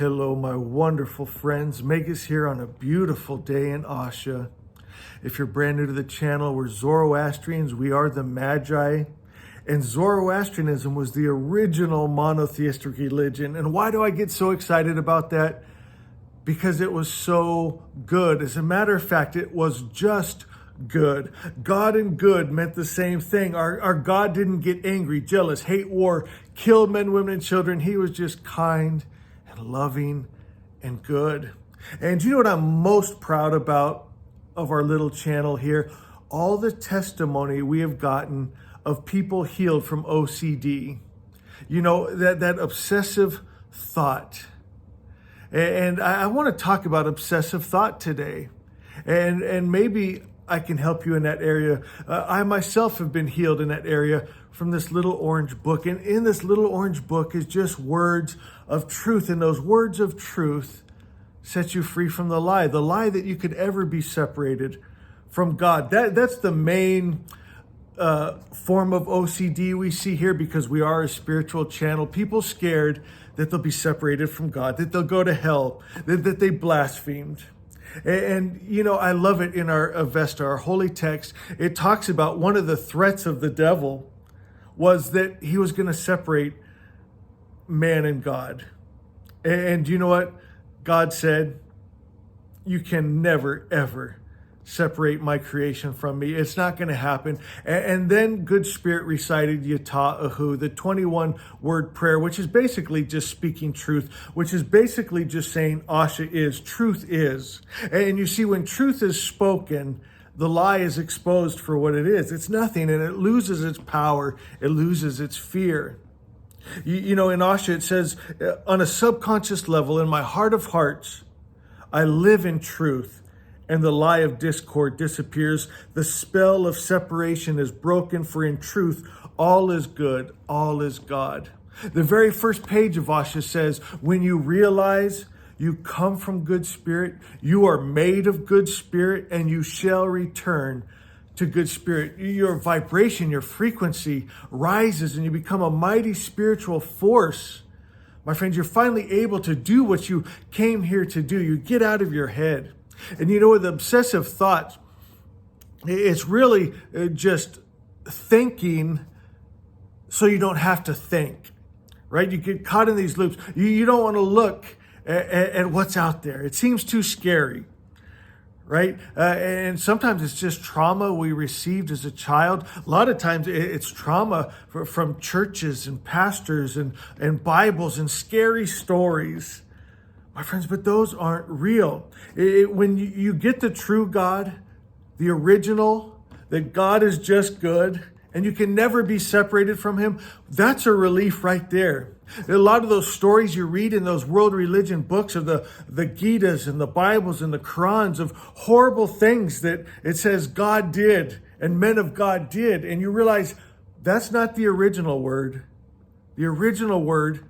Hello, my wonderful friends. Magus here on a beautiful day in Asha. If you're brand new to the channel, we're Zoroastrians. We are the Magi. And Zoroastrianism was the original monotheistic religion. And why do I get so excited about that? Because it was so good. As a matter of fact, it was just good. God and good meant the same thing. Our God didn't get angry, jealous, hate war, kill men, women, and children. He was just kind and loving and good. And you know what I'm most proud about of our little channel here? All the testimony we have gotten of people healed from OCD. You know, that obsessive thought. And I want to talk about obsessive thought today. And maybe I can help you in that area. I myself have been healed in that area from this little orange book. And in this little orange book is just words of truth. And those words of truth set you free from the lie that you could ever be separated from God. That's the main form of OCD we see here, because we are a spiritual channel. People scared that they'll be separated from God, that they'll go to hell, that they blasphemed. And, you know, I love it in our Avesta, our holy text. It talks about one of the threats of the devil was that he was going to separate man and God. And you know what? God said, you can never, ever separate my creation from me. It's not going to happen. And then Good Spirit recited Yata Ahu, the 21-word prayer, which is basically just speaking truth, which is basically just saying Asha is, truth is. And you see, when truth is spoken, the lie is exposed for what it is. It's nothing, and it loses its power. It loses its fear. You know, in Asha, it says, on a subconscious level, in my heart of hearts, I live in truth, and the lie of discord disappears. The spell of separation is broken, for in truth, all is good, all is God. The very first page of Asha says, when you realize you come from good spirit, you are made of good spirit, and you shall return to good spirit. Your vibration, your frequency rises, and you become a mighty spiritual force. My friends, you're finally able to do what you came here to do. You get out of your head. And you know, with obsessive thoughts, it's really just thinking so you don't have to think, right? You get caught in these loops. You don't want to look at what's out there. It seems too scary, right? And sometimes it's just trauma we received as a child. A lot of times it's trauma from churches and pastors and Bibles and scary stories. My friends, but those aren't real. When you get the true God, the original, that God is just good, and you can never be separated from him, that's a relief right there. A lot of those stories you read in those world religion books of the Gitas and the Bibles and the Qurans of horrible things that it says God did and men of God did, and you realize that's not the original word. The original word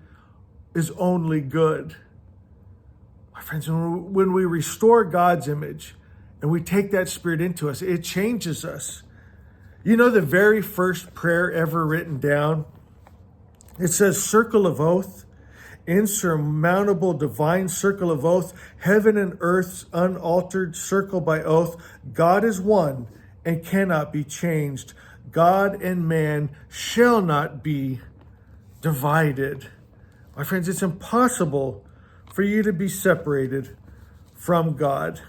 is only good. My friends, when we restore God's image and we take that spirit into us, it changes us. You know, the very first prayer ever written down, it says, circle of oath, insurmountable divine circle of oath, heaven and earth's unaltered circle by oath. God is one and cannot be changed. God and man shall not be divided. My friends, it's impossible for you to be separated from God.